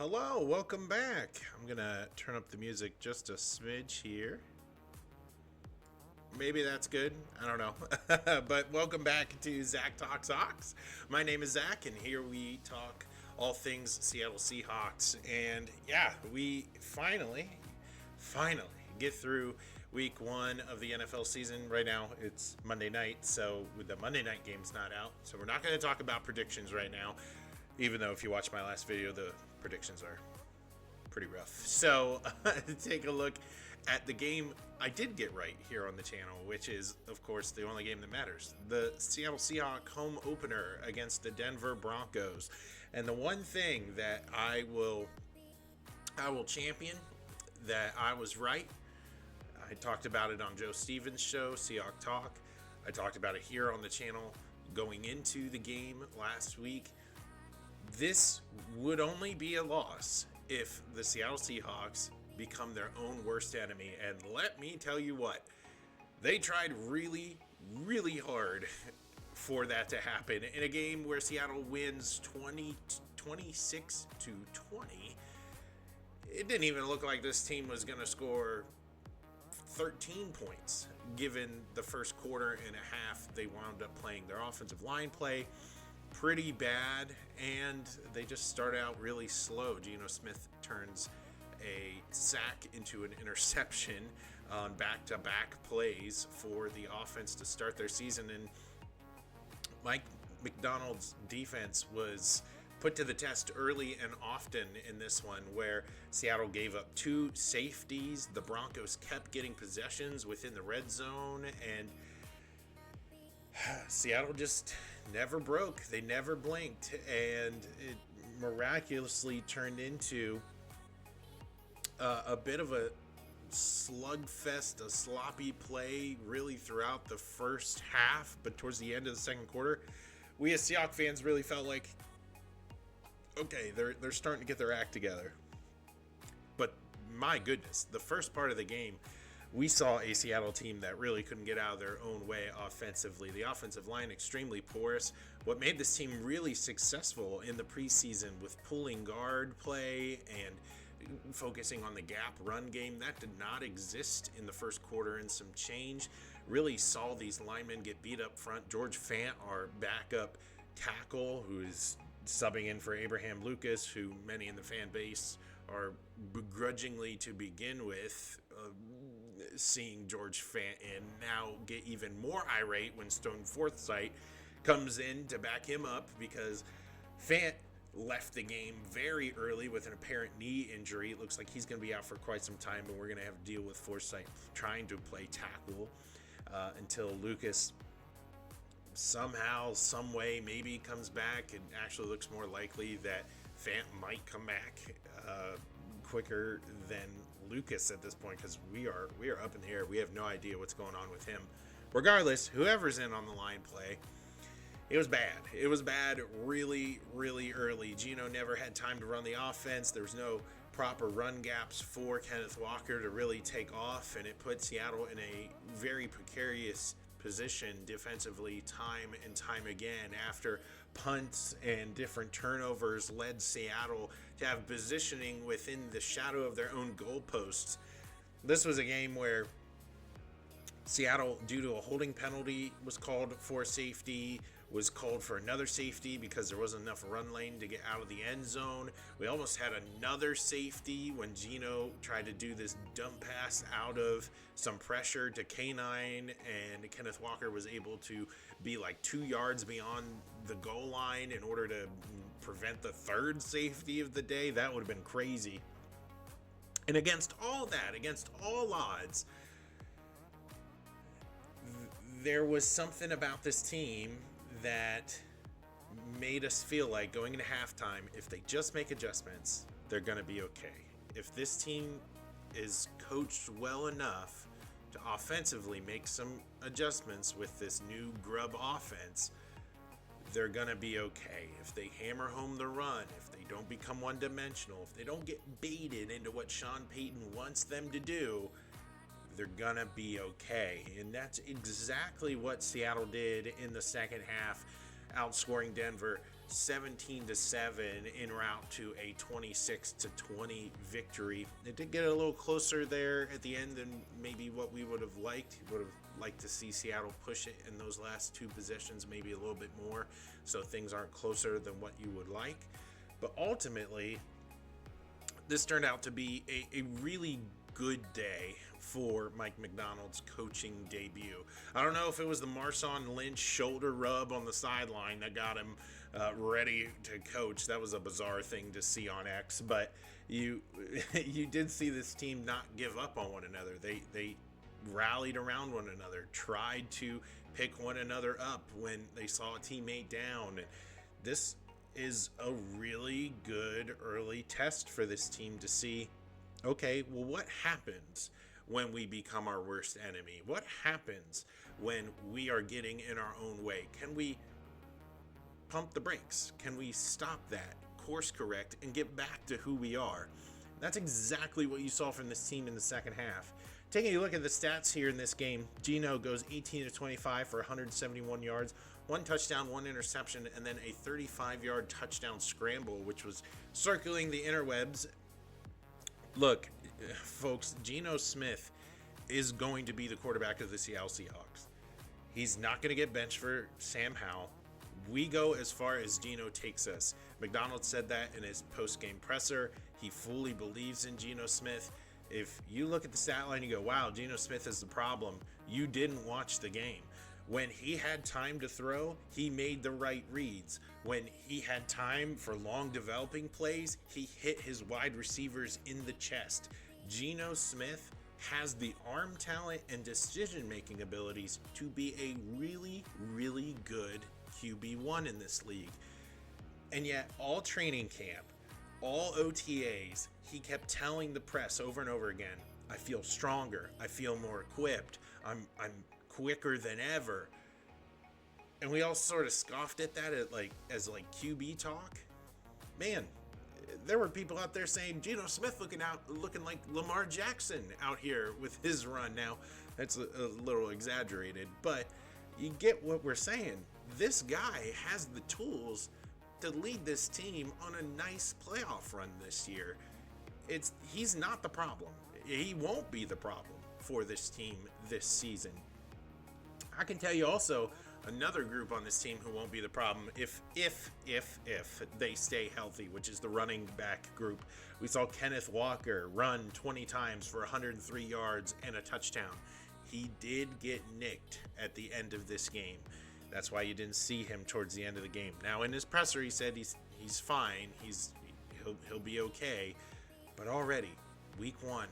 Hello, welcome back. I'm gonna turn up the music just a smidge here. Maybe that's good. I don't know. But welcome back to Zach Talks Hawks. My name is Zach, and here we talk all things Seattle Seahawks. And yeah, we finally get through week one of the NFL season. Right now, it's Monday night, so the Monday night game's not out. So we're not going to talk about predictions right now, even though if you watch my last video, the predictions are pretty rough. So take a look at the game I did get right here on the channel, which is, of course, the only game that matters. The Seattle Seahawks home opener against the Denver Broncos. And the one thing that I will champion that I was right. I talked about it on Joe Stevens' show, Seahawks Talk. I talked about it here on the channel going into the game last week. This would only be a loss if the Seattle Seahawks become their own worst enemy. And let me tell you what, they tried really, really hard for that to happen. In a game where Seattle wins 26 to 20, it didn't even look like this team was going to score 13 points, given the first quarter and a half they wound up playing. Their offensive line play pretty bad, and they just start out really slow. Geno Smith turns a sack into an interception on back-to-back plays for the offense to start their season, and Mike McDonald's defense was put to the test early and often in this one, where Seattle gave up 2 safeties. The Broncos kept getting possessions within the red zone, and Seattle just never broke. They never blinked, and it miraculously turned into a bit of a slugfest, a sloppy play really throughout the first half. But towards the end of the second quarter, we as Seahawks fans really felt like, okay, they're starting to get their act together. But my goodness, the first part of the game, we saw a Seattle team that really couldn't get out of their own way offensively. The offensive line extremely porous. What made this team really successful in the preseason with pulling guard play and focusing on the gap run game, that did not exist in the first quarter, and some change really saw these linemen get beat up front. George Fant, our backup tackle, who is subbing in for Abraham Lucas, who many in the fan base are begrudgingly to begin with, seeing George Fant in, now get even more irate when Stone Forsythe comes in to back him up, because Fant left the game very early with an apparent knee injury. It looks like he's going to be out for quite some time, and we're going to have to deal with Forsythe trying to play tackle until Lucas somehow, some way, maybe comes back. It actually looks more likely that Fant might come back quicker than Lucas at this point, because we are up in the air. We have no idea what's going on with him. Regardless, whoever's in on the line play, it was bad. It was bad really, really early. Geno never had time to run the offense. There was no proper run gaps for Kenneth Walker to really take off, and it put Seattle in a very precarious position defensively time and time again, after punts and different turnovers led Seattle to have positioning within the shadow of their own goalposts. This was a game where Seattle, due to a holding penalty, was called for safety, was called for another safety because there wasn't enough run lane to get out of the end zone. We almost had another safety when Geno tried to do this dump pass out of some pressure to K9, and Kenneth Walker was able to be like 2 yards beyond the goal line in order to prevent the third safety of the day. That would have been crazy. And against all that, against all odds, there was something about this team that made us feel like going into halftime, if they just make adjustments, they're going to be okay. If this team is coached well enough to offensively make some adjustments with this new grub offense, they're going to be okay. If they hammer home the run, if they don't become one-dimensional, if they don't get baited into what Sean Payton wants them to do, they're gonna be okay. And that's exactly what Seattle did in the second half, outscoring Denver 17-7 en route to a 26-20 victory. It did get a little closer there at the end than maybe what we would have liked. Would have liked to see Seattle push it in those last two possessions maybe a little bit more, so things aren't closer than what you would like. But ultimately, this turned out to be a really good day for Mike Macdonald's coaching debut. I don't know if it was the Marshawn Lynch shoulder rub on the sideline that got him ready to coach. That was a bizarre thing to see on X, but you did see this team not give up on one another. They rallied around one another, tried to pick one another up when they saw a teammate down. This is a really good early test for this team to see, okay, well, what happens when we become our worst enemy? What happens when we are getting in our own way? Can we pump the brakes? Can we stop that, course correct, and get back to who we are? That's exactly what you saw from this team in the second half. Taking a look at the stats here in this game, Geno goes 18-25 for 171 yards, 1 touchdown, 1 interception, and then a 35-yard touchdown scramble, which was circling the interwebs. Look, folks, Geno Smith is going to be the quarterback of the Seattle Seahawks. He's not going to get benched for Sam Howell. We go as far as Geno takes us. McDonald said that in his post-game presser. He fully believes in Geno Smith. If you look at the stat line, you go, wow, Geno Smith is the problem. You didn't watch the game. When he had time to throw, he made the right reads. When he had time for long developing plays, he hit his wide receivers in the chest. Geno Smith has the arm talent and decision-making abilities to be a really, really good QB1 in this league. And yet, all training camp, all OTAs, he kept telling the press over and over again, I feel stronger, I feel more equipped, I'm quicker than ever. And we all sort of scoffed at that as QB talk. Man, there were people out there saying Geno Smith looking like Lamar Jackson out here with his run. Now, that's a little exaggerated, but you get what we're saying. This guy has the tools to lead this team on a nice playoff run this year. He's not the problem. He won't be the problem for this team this season. I can tell you also another group on this team who won't be the problem if they stay healthy, which is the running back group. We saw Kenneth Walker run 20 times for 103 yards and a touchdown. He did get nicked at the end of this game. That's why you didn't see him towards the end of the game. Now in his presser, he said he's fine. He'll be okay. But already, week one,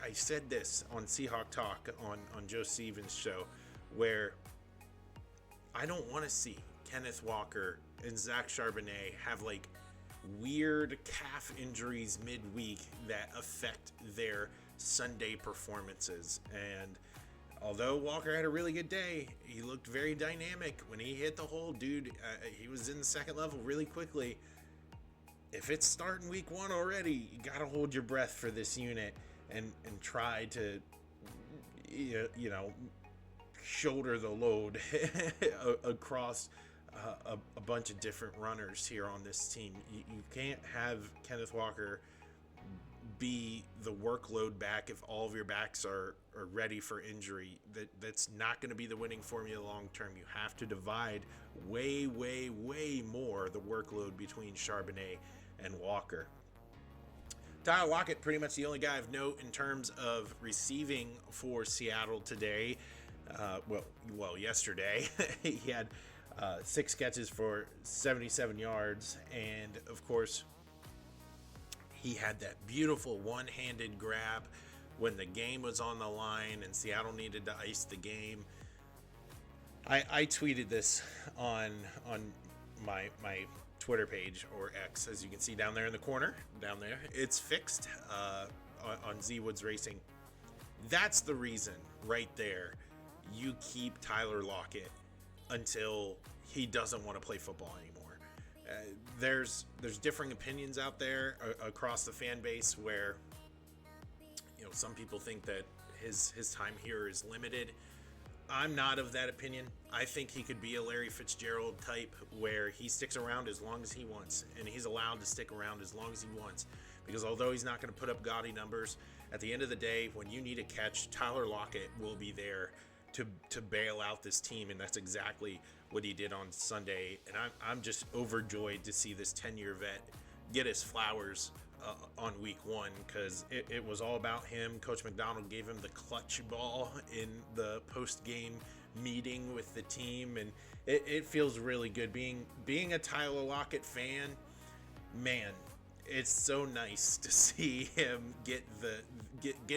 I said this on Seahawk Talk on Joe Stevens' show, where I don't want to see Kenneth Walker and Zach Charbonnet have weird calf injuries midweek that affect their Sunday performances. And although Walker had a really good day, he looked very dynamic when he hit the hole. Dude, he was in the second level really quickly. If it's starting week one already, you got to hold your breath for this unit and try to, shoulder the load across a bunch of different runners here on this team. You can't have Kenneth Walker be the workload back if all of your backs are ready for injury. That's not going to be the winning formula long term. You have to divide way more the workload between Charbonnet and Walker. Tyler Lockett, pretty much the only guy of note in terms of receiving for Seattle today. Yesterday he had 6 catches for 77 yards, and of course he had that beautiful one-handed grab when the game was on the line and Seattle needed to ice the game. I tweeted this on my Twitter page, or X, as you can see down there in the corner. Down there, it's fixed on Z Woods Racing. That's the reason right there you keep Tyler Lockett until he doesn't want to play football anymore. There's differing opinions out there across the fan base where some people think that his time here is limited. I'm not of that opinion. I think he could be a Larry Fitzgerald type where he sticks around as long as he wants, and he's allowed to stick around as long as he wants. Because although he's not going to put up gaudy numbers, at the end of the day, when you need a catch, Tyler Lockett will be there to bail out this team, and that's exactly what he did on Sunday. And I'm just overjoyed to see this 10-year vet get his flowers on week one, because it was all about him. Coach McDonald gave him the clutch ball in the post-game meeting with the team, and it feels really good being a Tyler Lockett fan. Man, it's so nice to see him get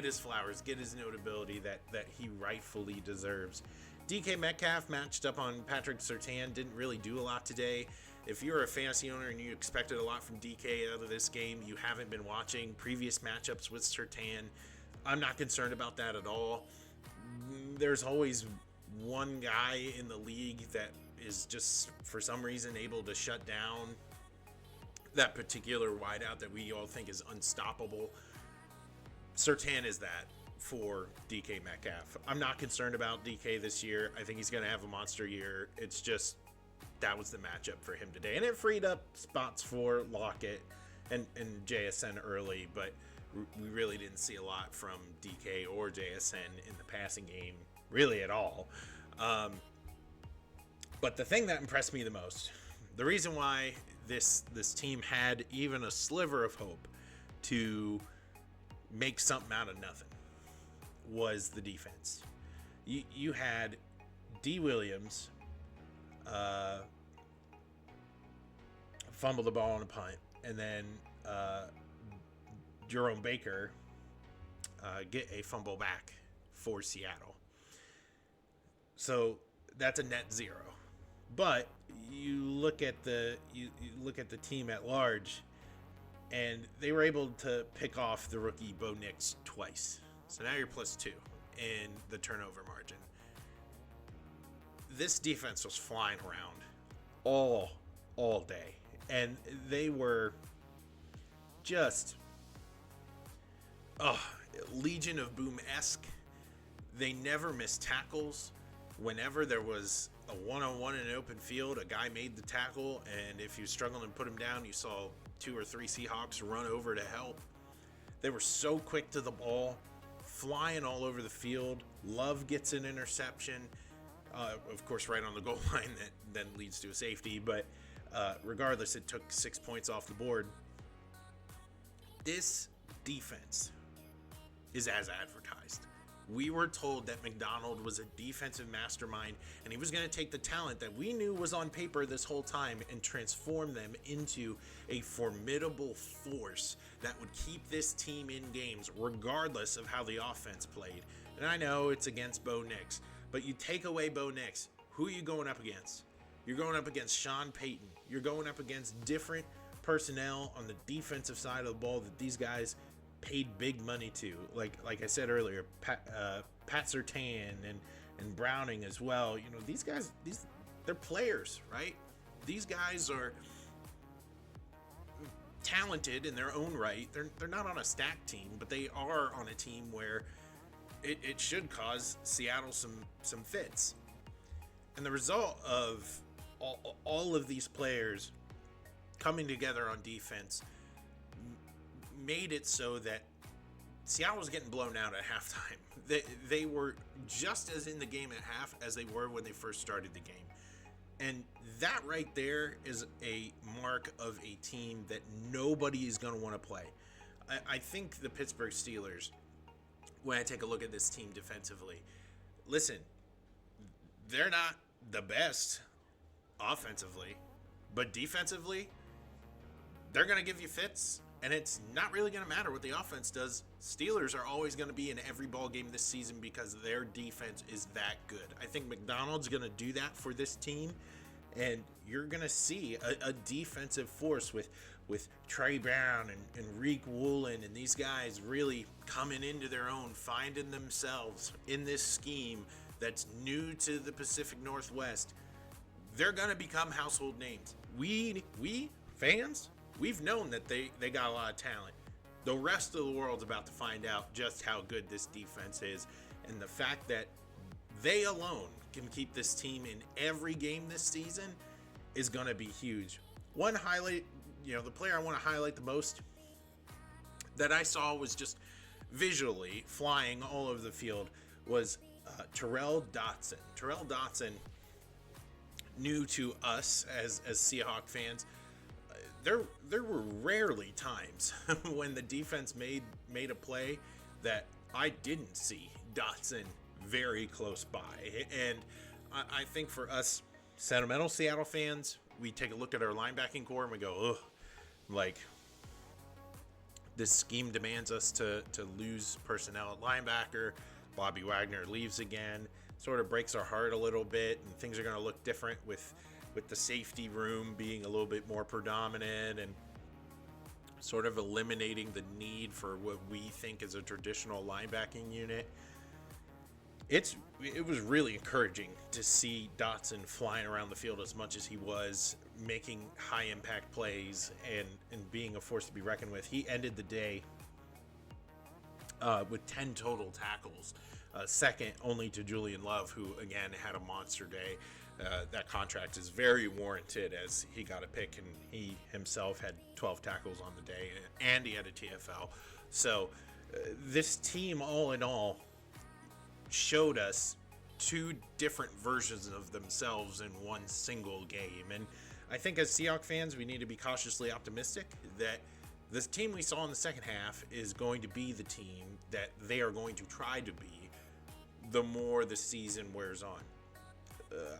his flowers, get his notability that he rightfully deserves. DK Metcalf matched up on Patrick Surtain, didn't really do a lot today. If you're a fantasy owner and you expected a lot from DK out of this game, you haven't been watching previous matchups with Surtain. I'm not concerned about that at all. There's always one guy in the league that is just, for some reason, able to shut down that particular wideout that we all think is unstoppable. Surtain is that for DK Metcalf. I'm not concerned about DK this year. I think he's going to have a monster year. It's just, that was the matchup for him today. And it freed up spots for Lockett and JSN early, but we really didn't see a lot from DK or JSN in the passing game, really at all. But the thing that impressed me the most, the reason why this team had even a sliver of hope to make something out of nothing, was the defense. You had D. Williams fumble the ball on a punt, and then Jerome Baker get a fumble back for Seattle. So that's a net zero. But you look at the team at large, and they were able to pick off the rookie Bo Nix twice. So now you're +2 in the turnover margin. This defense was flying around all day, and they were just Legion of Boom-esque. They never missed tackles. Whenever there was a one-on-one in an open field, a guy made the tackle, and if you struggled and put him down, you saw 2 or 3 Seahawks run over to help. They were so quick to the ball, flying all over the field. Love gets an interception, of course, right on the goal line that then leads to a safety, but regardless, it took 6 points off the board. This defense is as advertised. We were told that McDonald was a defensive mastermind, and he was going to take the talent that we knew was on paper this whole time and transform them into a formidable force that would keep this team in games regardless of how the offense played. And I know it's against Bo Nix, but you take away Bo Nix, who are you going up against? You're going up against Sean Payton. You're going up against different personnel on the defensive side of the ball that these guys paid big money to, like I said earlier, Pat Surtain and Browning as well. You know, these guys, they're players, right? These guys are talented in their own right. They're not on a stacked team, but they are on a team where it should cause Seattle some fits. And the result of all of these players coming together on defense made it so that Seattle was getting blown out at halftime. They were just as in the game at half as they were when they first started the game. And that right there is a mark of a team that nobody is going to want to play. I think the Pittsburgh Steelers, when I take a look at this team defensively, listen, they're not the best offensively, but defensively, they're going to give you fits. And it's not really going to matter what the offense does. Steelers are always going to be in every ball game this season because their defense is that good. I think McDonald's going to do that for this team. And you're going to see a defensive force with Trey Brown and Reek Woolen and these guys really coming into their own, finding themselves in this scheme that's new to the Pacific Northwest. They're going to become household names. We fans, we've known that they got a lot of talent. The rest of the world's about to find out just how good this defense is. And the fact that they alone can keep this team in every game this season is going to be huge. One highlight, the player I want to highlight the most that I saw was just visually flying all over the field was Terrell Dotson. Terrell Dotson, new to us as Seahawks fans, there were rarely times when the defense made a play that I didn't see Dotson very close by. And I think for us sentimental Seattle fans, we take a look at our linebacking core and we go, ugh, like, this scheme demands us to lose personnel at linebacker. Bobby Wagner leaves again. Sort of breaks our heart a little bit, and things are going to look different with the safety room being a little bit more predominant and sort of eliminating the need for what we think is a traditional linebacking unit. It was really encouraging to see Dotson flying around the field as much as he was, making high impact plays and being a force to be reckoned with. He ended the day with 10 total tackles, second only to Julian Love, who again had a monster day. That contract is very warranted as he got a pick, and he himself had 12 tackles on the day, and he had a TFL. So this team, all in all, showed us two different versions of themselves in one single game. And I think as Seahawks fans, we need to be cautiously optimistic that this team we saw in the second half is going to be the team that they are going to try to be the more the season wears on.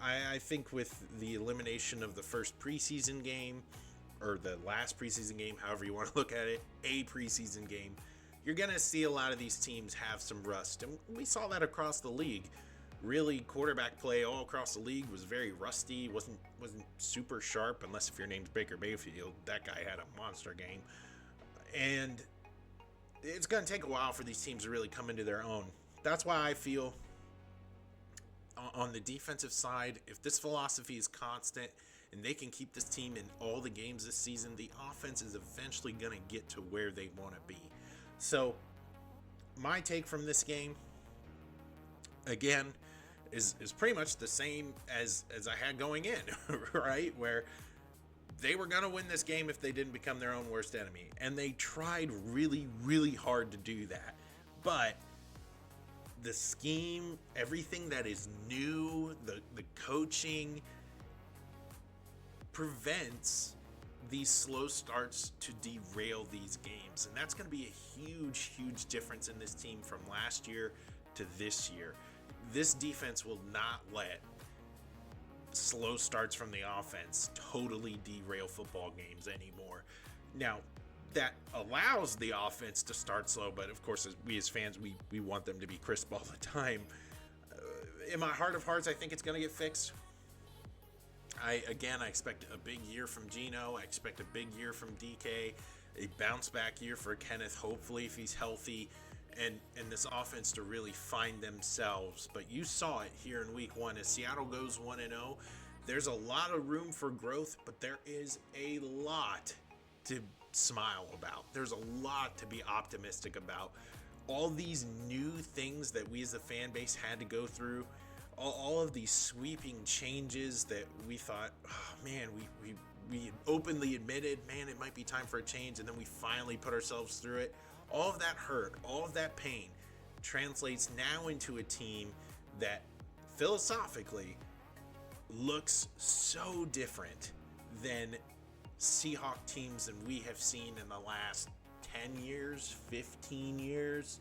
I think with the elimination of the first preseason game, or the last preseason game, however you want to look at it, a preseason game, you're going to see a lot of these teams have some rust. And we saw that across the league. Really, quarterback play all across the league was very rusty, wasn't super sharp, unless if your name's Baker Mayfield. That guy had a monster game. And it's going to take a while for these teams to really come into their own. That's why I feel on the defensive side, if this philosophy is constant and they can keep this team in all the games this season, the offense is eventually going to get to where they want to be. So my take from this game, again, is pretty much the same as I had going in, right? Where they were going to win this game if they didn't become their own worst enemy. And they tried really, really hard to do that. But the scheme, everything that is new, the coaching prevents these slow starts to derail these games. And that's going to be a huge, huge difference in this team from last year to this year. This defense will not let slow starts from the offense totally derail football games anymore. Now, that allows the offense to start slow, but of course, we as fans, we want them to be crisp all the time. In my heart of hearts, I think it's going to get fixed. I expect a big year from Geno. I expect a big year from DK, a bounce back year for Kenneth, hopefully, if he's healthy, and this offense to really find themselves. But you saw it here in week 1 as Seattle goes 1-0. There's a lot of room for growth, but there is a lot to smile about. There's a lot to be optimistic about. All these new things that we as a fan base had to go through, all of these sweeping changes that we thought, oh man, we openly admitted, man, it might be time for a change, and then we finally put ourselves through it. All of that hurt, all of that pain translates now into a team that philosophically looks so different than Seahawks teams that we have seen in the last 10 years, 15 years,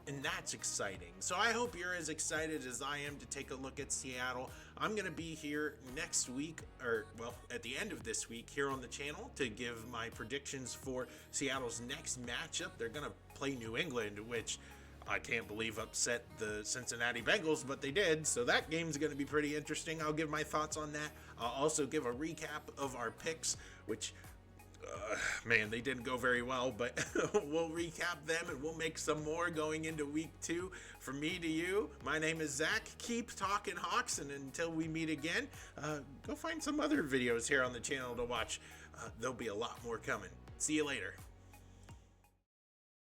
and that's exciting. So I hope you're as excited as I am to take a look at Seattle. I'm going to be here next week, at the end of this week here on the channel to give my predictions for Seattle's next matchup. They're going to play New England, which I can't believe upset the Cincinnati Bengals, but they did. So that game's going to be pretty interesting. I'll give my thoughts on that. I'll also give a recap of our picks, which, man, they didn't go very well, but we'll recap them and we'll make some more going into week 2. From me to you, my name is Zach. Keep talking Hawks, and until we meet again, go find some other videos here on the channel to watch. There'll be a lot more coming. See you later.